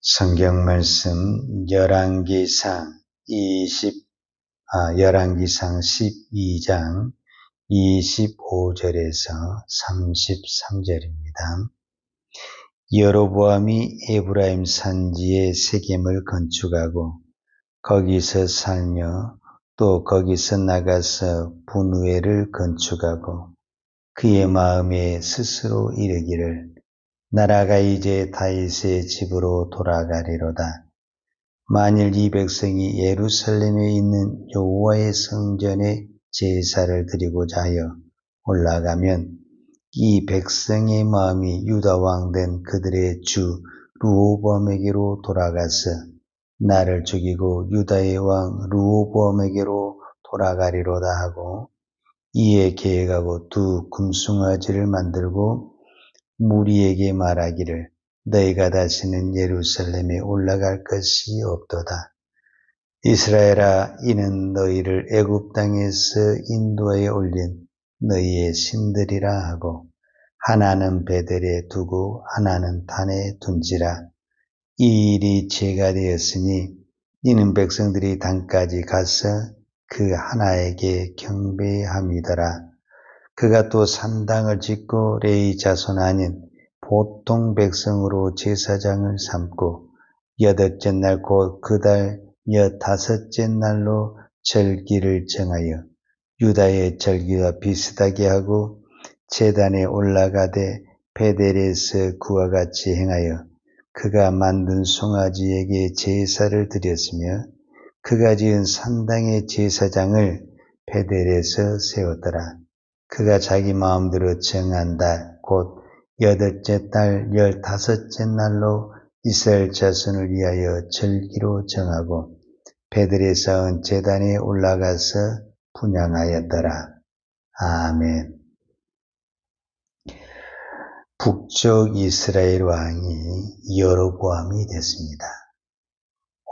성경 말씀 열왕기상 12장 25절에서 33절입니다. 여로보암이 에브라임 산지에 세겜을 건축하고 거기서 살며 또 거기서 나가서 분우엘을 건축하고 그의 마음에 스스로 이르기를 나라가 이제 다윗의 집으로 돌아가리로다. 만일 이 백성이 예루살렘에 있는 여호와의 성전에 제사를 드리고자 하여 올라가면 이 백성의 마음이 유다 왕 된 그들의 주 르호보암에게로 돌아가서 나를 죽이고 유다의 왕 르호보암에게로 돌아가리로다 하고 이에 계획하고 두 금송아지를 만들고 무리에게 말하기를 너희가 다시는 예루살렘에 올라갈 것이 없도다. 이스라엘아, 이는 너희를 애굽 땅에서 인도하여 올린 너희의 신들이라 하고 하나는 베델에 두고 하나는 단에 둔지라. 이 일이 죄가 되었으니 이는 백성들이 단까지 가서 그 하나에게 경배함이더라. 그가 또 산당을 짓고 레위 자손 아닌 보통 백성으로 제사장을 삼고 여덟째 날 곧 그 달 15째 날로 절기를 정하여 유다의 절기와 비슷하게 하고 제단에 올라가되 베델에서 그와 같이 행하여 그가 만든 송아지에게 제사를 드렸으며 그가 지은 산당의 제사장을 베델에서 세웠더라. 그가 자기 마음대로 정한 달, 곧 8째 달 15째 날로 이스라엘 자손을 위하여 절기로 정하고 베델에 쌓은 제단에 올라가서 분향하였더라. 아멘. 북쪽 이스라엘 왕이 여로보암이 됐습니다.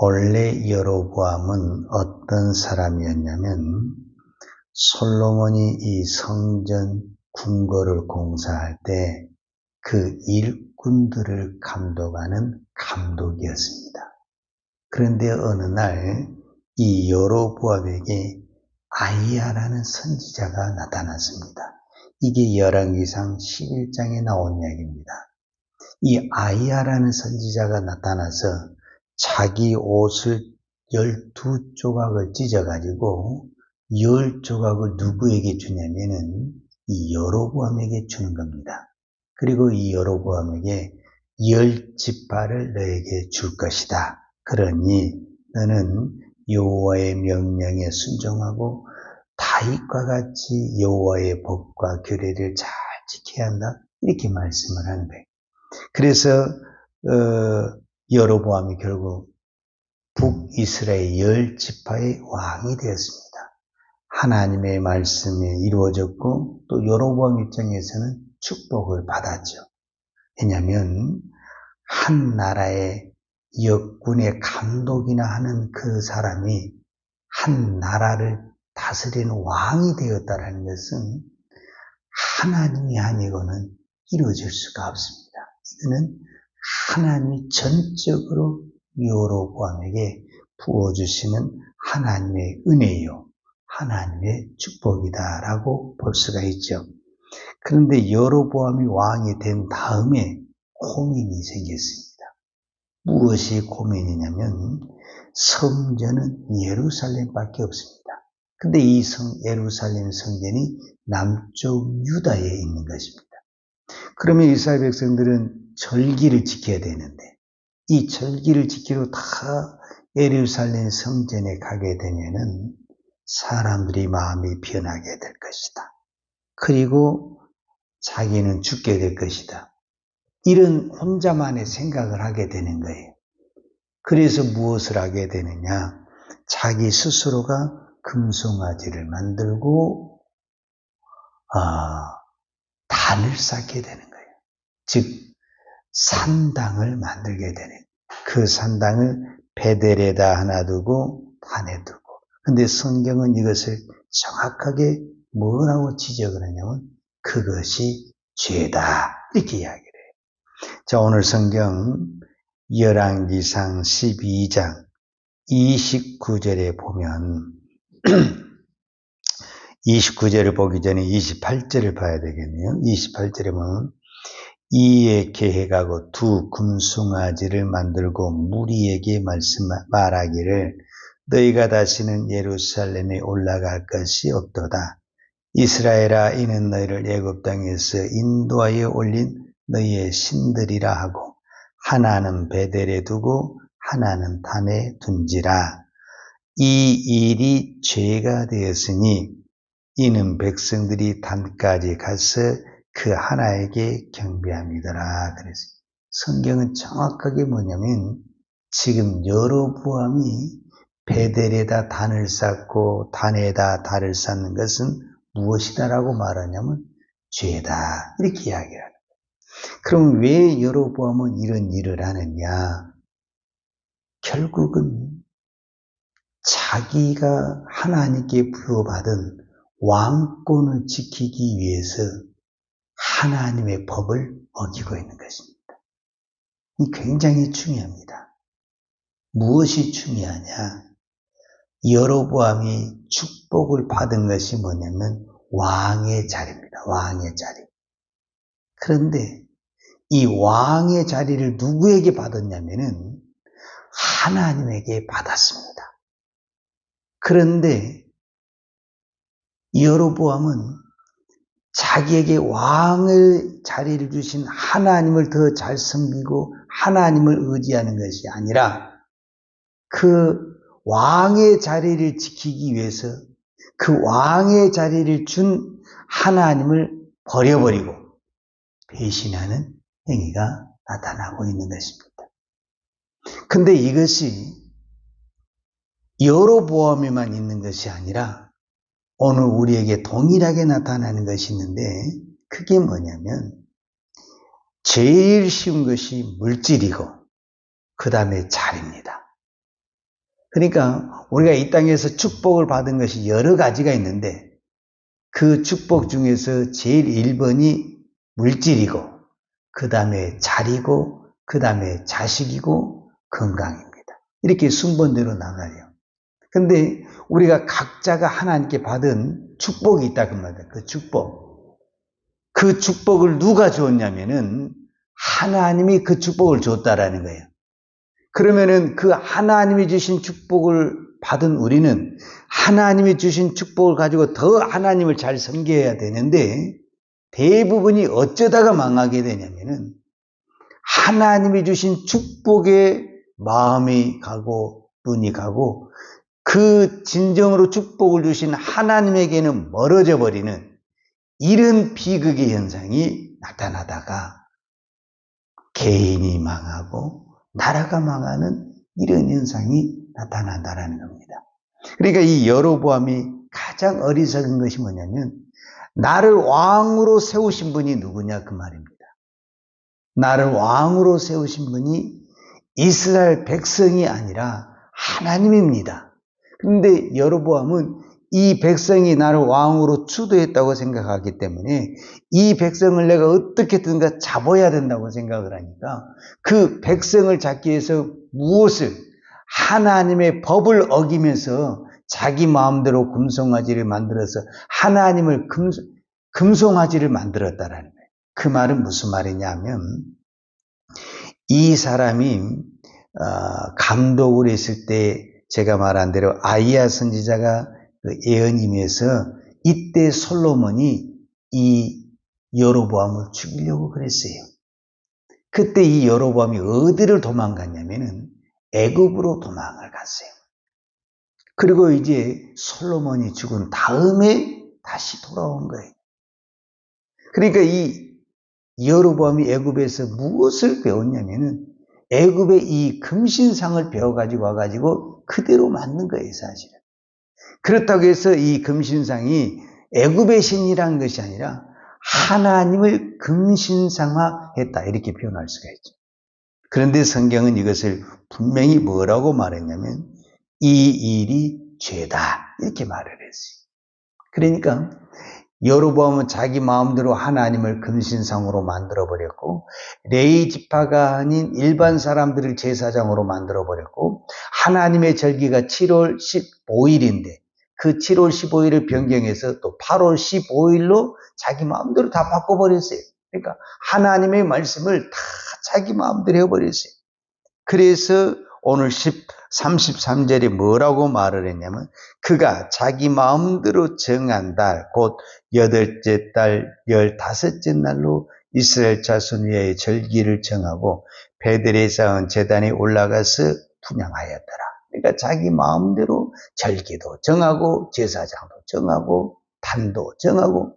원래 여로보암은 어떤 사람이었냐면 솔로몬이 이 성전 궁궐을 공사할 때 그 일꾼들을 감독하는 감독이었습니다. 그런데 어느 날 이 여로보암에게 아히야라는 선지자가 나타났습니다. 이게 열왕기상 11장에 나온 이야기입니다. 이 아히야라는 선지자가 나타나서 자기 옷을 12조각을 찢어가지고 10조각을 누구에게 주냐면은 이 여로보암에게 주는 겁니다. 그리고 이 여로보암에게 10지파를 너에게 줄 것이다. 그러니 너는 여호와의 명령에 순종하고 다윗과 같이 여호와의 법과 규례를 잘 지켜야 한다. 이렇게 말씀을 하는 거예요. 그래서 여로보암이 결국 북이스라엘 10지파의 왕이 되었습니다. 하나님의 말씀이 이루어졌고 또 여로보암 입장에서는 축복을 받았죠. 왜냐하면 한 나라의 역군의 감독이나 하는 그 사람이 한 나라를 다스리는 왕이 되었다는 것은 하나님이 아니고는 이루어질 수가 없습니다. 이거는 하나님이 전적으로 여로보암에게 부어주시는 하나님의 은혜요, 하나님의 축복이다라고 볼 수가 있죠. 그런데 여로보암이 왕이 된 다음에 고민이 생겼습니다. 무엇이 고민이냐면 성전은 예루살렘밖에 없습니다. 근데 이 예루살렘 성전이 남쪽 유다에 있는 것입니다. 그러면 이스라엘 백성들은 절기를 지켜야 되는데 이 절기를 지키러 다 예루살렘 성전에 가게 되면은 사람들이 마음이 변하게 될 것이다. 그리고 자기는 죽게 될 것이다. 이런 혼자만의 생각을 하게 되는 거예요. 그래서 무엇을 하게 되느냐? 자기 스스로가 금송아지를 만들고 단을 쌓게 되는 거예요. 즉 산당을 만들게 되는 거예요. 그 산당을 베델에다 하나 두고 단에 두고. 근데 성경은 이것을 정확하게 뭐라고 지적을 하냐면 그것이 죄다 이렇게 이야기를 해요. 자, 오늘 성경 열왕기상 12장 29절에 보면 29절을 보기 전에 28절을 봐야 되겠네요. 28절에 보면 이에 계획하고 두 금송아지를 만들고 무리에게 말하기를 너희가 다시는 예루살렘에 올라갈 것이 없도다. 이스라엘아 이는 너희를 애굽 땅에서 인도하여 올린 너희의 신들이라 하고 하나는 베델에 두고 하나는 단에 둔지라. 이 일이 죄가 되었으니 이는 백성들이 단까지 가서 그 하나에게 경배함이더라. 그래서 성경은 정확하게 뭐냐면 지금 여로보암이 베델에다 단을 쌓고 단에다 달을 쌓는 것은 무엇이다라고 말하냐면 죄다 이렇게 이야기를 하는 거예요. 그럼 왜 여로보암은 이런 일을 하느냐? 결국은 자기가 하나님께 부여받은 왕권을 지키기 위해서 하나님의 법을 어기고 있는 것입니다. 이 굉장히 중요합니다. 무엇이 중요하냐? 여로보암이 축복을 받은 것이 뭐냐면 왕의 자리입니다. 왕의 자리. 그런데 이 왕의 자리를 누구에게 받았냐면은 하나님에게 받았습니다. 그런데 여로보암은 자기에게 왕의 자리를 주신 하나님을 더 잘 섬기고 하나님을 의지하는 것이 아니라 그 왕의 자리를 지키기 위해서 그 왕의 자리를 준 하나님을 버려버리고 배신하는 행위가 나타나고 있는 것입니다. 근데 이것이 여로보암에만 있는 것이 아니라 오늘 우리에게 동일하게 나타나는 것이 있는데 그게 뭐냐면 제일 쉬운 것이 물질이고 그 다음에 자리입니다. 그러니까 우리가 이 땅에서 축복을 받은 것이 여러 가지가 있는데 그 축복 중에서 제일 1번이 물질이고 그 다음에 자리고 그 다음에 자식이고 건강입니다. 이렇게 순번대로 나가요. 근데 우리가 각자가 하나님께 받은 축복이 있다 그 말이에요. 그 축복을 누가 줬냐면은 하나님이 그 축복을 줬다라는 거예요. 그러면은 그 하나님이 주신 축복을 받은 우리는 하나님이 주신 축복을 가지고 더 하나님을 잘 섬겨야 되는데 대부분이 어쩌다가 망하게 되냐면은 하나님이 주신 축복에 마음이 가고 눈이 가고 그 진정으로 축복을 주신 하나님에게는 멀어져 버리는 이런 비극의 현상이 나타나다가 개인이 망하고 나라가 망하는 이런 현상이 나타난다는 겁니다. 그러니까 이 여로보암이 가장 어리석은 것이 뭐냐면 나를 왕으로 세우신 분이 누구냐 그 말입니다. 나를 왕으로 세우신 분이 이스라엘 백성이 아니라 하나님입니다. 그런데 여로보암은 이 백성이 나를 왕으로 추도했다고 생각하기 때문에 이 백성을 내가 어떻게든가 잡아야 된다고 생각을 하니까 그 백성을 잡기 위해서 무엇을 하나님의 법을 어기면서 자기 마음대로 금송아지를 만들어서 하나님을 금송아지를 만들었다라는 거예요. 그 말은 무슨 말이냐면 이 사람이 감독을 했을 때 제가 말한 대로 아이야 선지자가 그 예언임에서 이때 솔로몬이 이 여로보암을 죽이려고 그랬어요. 그때 이 여로보암이 어디를 도망갔냐면은 애굽으로 도망을 갔어요. 그리고 이제 솔로몬이 죽은 다음에 다시 돌아온 거예요. 그러니까 이 여로보암이 애굽에서 무엇을 배웠냐면은 애굽의 이 금신상을 배워가지고 와가지고 그대로 만든 거예요, 사실은. 그렇다고 해서 이 금신상이 애굽의 신이라는 것이 아니라 하나님을 금신상화했다 이렇게 표현할 수가 있죠. 그런데 성경은 이것을 분명히 뭐라고 말했냐면 이 일이 죄다 이렇게 말을 했어요. 그러니까 여로보암은 자기 마음대로 하나님을 금신상으로 만들어버렸고, 레위 지파가 아닌 일반 사람들을 제사장으로 만들어버렸고, 하나님의 절기가 7월 15일인데 그 7월 15일을 변경해서 또 8월 15일로 자기 마음대로 다 바꿔버렸어요. 그러니까 하나님의 말씀을 다 자기 마음대로 해버렸어요. 그래서 오늘 33절에 뭐라고 말을 했냐면, 그가 자기 마음대로 정한 달, 곧 8째 달 15째 날로 이스라엘 자손 위에 절기를 정하고 베들에 쌓은 제단에 올라가서 분향하였더라. 그러니까 자기 마음대로 절기도 정하고 제사장도 정하고 단도 정하고,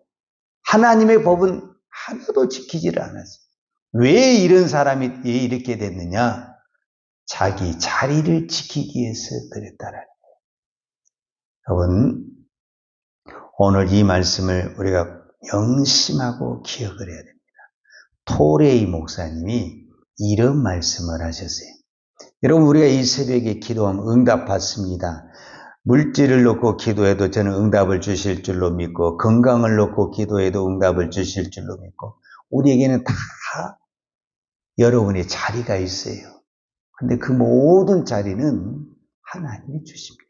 하나님의 법은 하나도 지키지를 않았어요. 왜 이런 사람이 이렇게 됐느냐? 자기 자리를 지키기 위해서 그랬다라는 거예요. 여러분, 오늘 이 말씀을 우리가 명심하고 기억을 해야 됩니다. 토레이 목사님이 이런 말씀을 하셨어요. 여러분, 우리가 이 새벽에 기도하면 응답받습니다. 물질을 놓고 기도해도 저는 응답을 주실 줄로 믿고, 건강을 놓고 기도해도 응답을 주실 줄로 믿고, 우리에게는 다 여러분의 자리가 있어요. 근데 그 모든 자리는 하나님이 주십니다.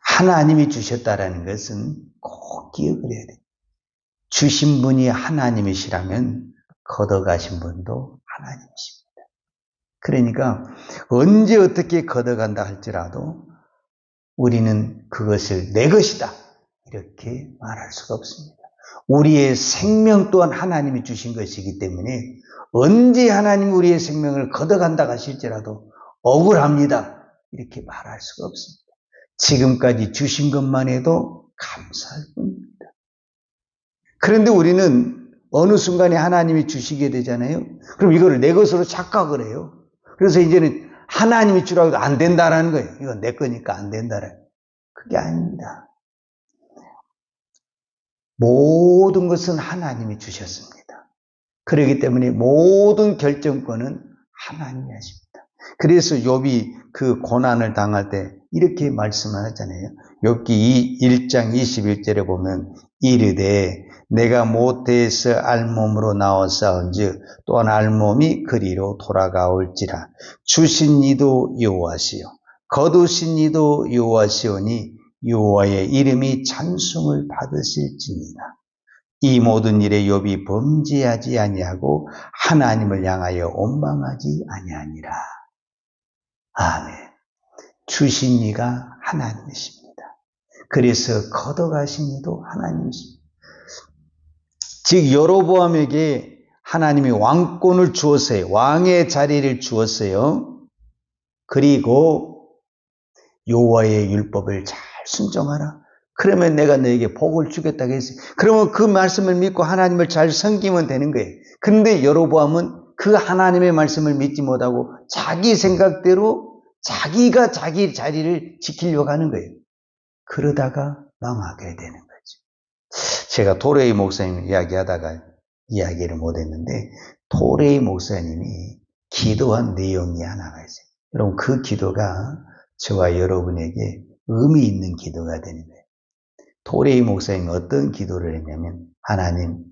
하나님이 주셨다라는 것은 꼭 기억을 해야 돼요. 주신 분이 하나님이시라면 걷어가신 분도 하나님이십니다. 그러니까 언제 어떻게 걷어간다 할지라도 우리는 그것을 내 것이다 이렇게 말할 수가 없습니다. 우리의 생명 또한 하나님이 주신 것이기 때문에 언제 하나님 우리의 생명을 걷어간다 하실지라도 억울합니다 이렇게 말할 수가 없습니다. 지금까지 주신 것만 해도 감사할 뿐입니다. 그런데 우리는 어느 순간에 하나님이 주시게 되잖아요. 그럼 이거를 내 것으로 착각을 해요. 그래서 이제는 하나님이 주라고 해도 안 된다라는 거예요. 이건 내 거니까 안 된다라는 거예요. 그게 아닙니다. 모든 것은 하나님이 주셨습니다. 그렇기 때문에 모든 결정권은 하나님이 하십니다. 그래서 욥이 그 고난을 당할 때 이렇게 말씀을 하잖아요. 욥기 1장 21절에 보면 이르되 내가 모태에서 알몸으로 나와 싸운즉 또한 알몸이 그리로 돌아가올지라. 주신 이도 여호와시요 거두신 이도 여호와시오니 여호와의 이름이 찬송을 받으실지니라. 이 모든 일에 욥이 범죄하지 아니하고 하나님을 향하여 원망하지 아니하니라. 아멘. 주신 이가 하나님이십니다. 그래서 걷어가신 이도 하나님이십니다. 즉 여로보암에게 하나님이 왕권을 주었어요. 왕의 자리를 주었어요. 그리고 여호와의 율법을 잘 순종하라. 그러면 내가 너에게 복을 주겠다고 했어요. 그러면 그 말씀을 믿고 하나님을 잘 섬기면 되는 거예요. 그런데 여로보암은 그 하나님의 말씀을 믿지 못하고 자기 생각대로 자기가 자기 자리를 지키려고 하는 거예요. 그러다가 망하게 되는 거죠. 제가 토레이 목사님 이야기하다가 이야기를 못했는데 토레이 목사님이 기도한 내용이 하나가 있어요. 여러분 그 기도가 저와 여러분에게 의미 있는 기도가 되는 거예요. 토레이 목사님이 어떤 기도를 했냐면 하나님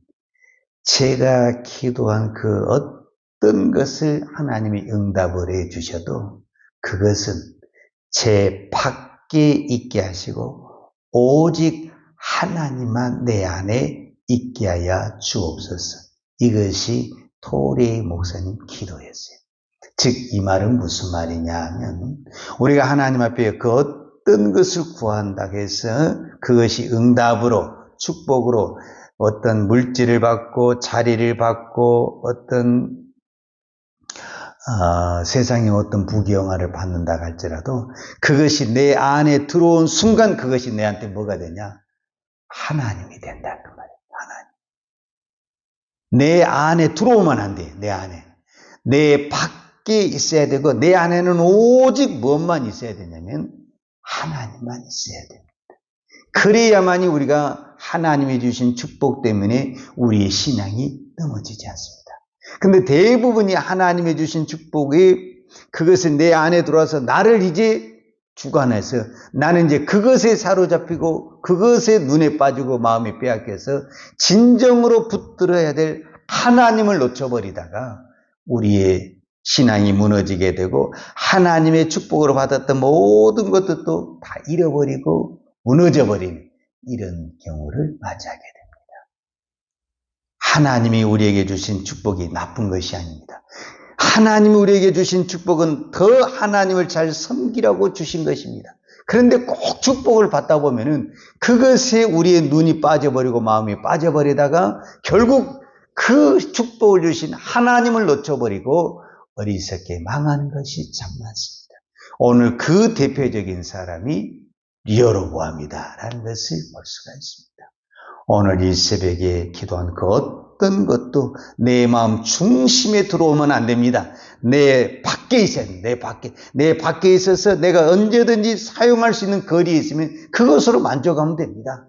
제가 기도한 그 어떤 것을 하나님이 응답을 해 주셔도 그것은 제 밖에 있게 하시고 오직 하나님만 내 안에 있게 하여 주옵소서. 이것이 토레이 목사님 기도였어요. 즉 이 말은 무슨 말이냐 하면 우리가 하나님 앞에 그 어떤 것을 구한다 해서 그것이 응답으로 축복으로 어떤 물질을 받고 자리를 받고 어떤 세상의 어떤 부귀영화를 받는다 할지라도 그것이 내 안에 들어온 순간 그것이 내한테 뭐가 되냐? 하나님이 된다 그 말이에요. 하나님. 내 안에 들어오면 안 돼. 내 안에. 내 밖에 있어야 되고 내 안에는 오직 무엇만 있어야 되냐면 하나님만 있어야 됩니다. 그래야만이 우리가 하나님이 주신 축복 때문에 우리의 신앙이 넘어지지 않습니다. 근데 대부분이 하나님이 주신 축복이 그것은 내 안에 들어와서 나를 이제 주관해서 나는 이제 그것에 사로잡히고 그것에 눈에 빠지고 마음이 빼앗겨서 진정으로 붙들어야 될 하나님을 놓쳐버리다가 우리의 신앙이 무너지게 되고 하나님의 축복으로 받았던 모든 것들도 다 잃어버리고 무너져버리는 이런 경우를 맞이하게 됩니다. 하나님이 우리에게 주신 축복이 나쁜 것이 아닙니다. 하나님이 우리에게 주신 축복은 더 하나님을 잘 섬기라고 주신 것입니다. 그런데 꼭 축복을 받다 보면은 그것에 우리의 눈이 빠져버리고 마음이 빠져버리다가 결국 그 축복을 주신 하나님을 놓쳐버리고 어리석게 망하는 것이 참 많습니다. 오늘 그 대표적인 사람이 여로보암이다라는 것을 볼 수가 있습니다. 오늘 이 새벽에 기도한 그 어떤 것도 내 마음 중심에 들어오면 안 됩니다. 내 밖에 있어야 됩니다. 내 밖에 있어서 내가 언제든지 사용할 수 있는 거리에 있으면 그것으로 만족하면 됩니다.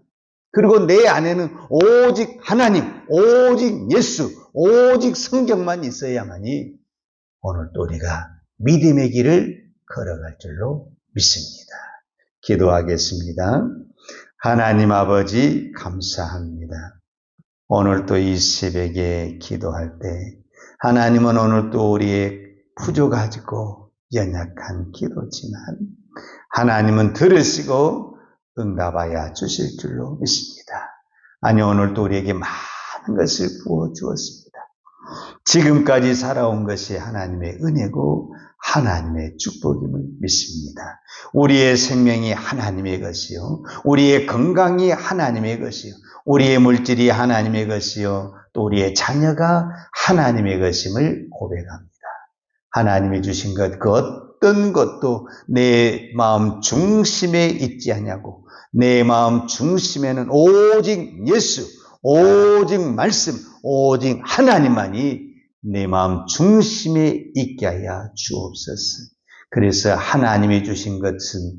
그리고 내 안에는 오직 하나님, 오직 예수, 오직 성경만 있어야만이 오늘 또 우리가 믿음의 길을 걸어갈 줄로 믿습니다. 기도하겠습니다. 하나님 아버지 감사합니다. 오늘 또 이 새벽에 기도할 때 하나님은 오늘 또 우리의 부족하고 연약한 기도지만 하나님은 들으시고 응답하여 주실 줄로 믿습니다. 아니 오늘 또 우리에게 많은 것을 부어주었습니다. 지금까지 살아온 것이 하나님의 은혜고 하나님의 축복임을 믿습니다. 우리의 생명이 하나님의 것이요, 우리의 건강이 하나님의 것이요, 우리의 물질이 하나님의 것이요, 또 우리의 자녀가 하나님의 것임을 고백합니다. 하나님이 주신 것 그 어떤 것도 내 마음 중심에 있지 않냐고, 내 마음 중심에는 오직 예수, 오직 말씀, 오직 하나님만이 내 마음 중심에 있게 하여 주옵소서. 그래서 하나님이 주신 것은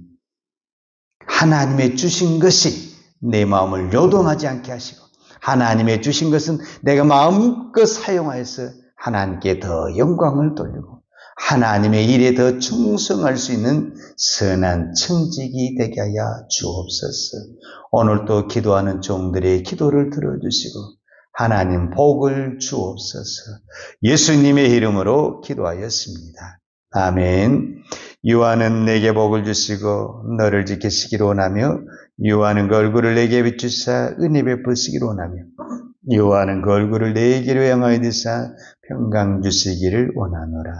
하나님의 주신 것이 내 마음을 요동하지 않게 하시고 하나님의 주신 것은 내가 마음껏 사용하여서 하나님께 더 영광을 돌리고 하나님의 일에 더 충성할 수 있는 선한 청직이 되게 하여 주옵소서. 오늘도 기도하는 종들의 기도를 들어주시고 하나님 복을 주옵소서. 예수님의 이름으로 기도하였습니다. 아멘. 유하는 내게 복을 주시고 너를 지키시기를 원하며 유하는 그 얼굴을 내게 비추사 은혜 베푸시기를 원하며 유하는 그 얼굴을 내게로 향하여 드사 평강 주시기를 원하노라.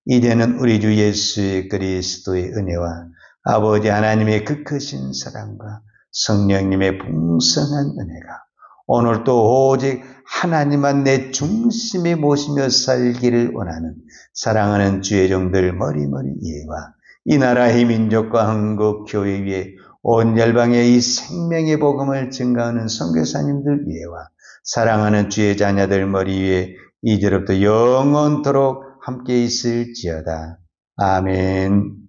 이제는 우리 주 예수 그리스도의 은혜와 아버지 하나님의 그 크신 사랑과 성령님의 풍성한 은혜가 오늘도 오직 하나님만 내 중심에 모시며 살기를 원하는 사랑하는 주의 종들 머리머리 예와 이 나라의 민족과 한국 교회 위에 온 열방에 이 생명의 복음을 증가하는 선교사님들 위에와 사랑하는 주의 자녀들 머리 위에 이제로부터 영원토록 함께 있을지어다. 아멘.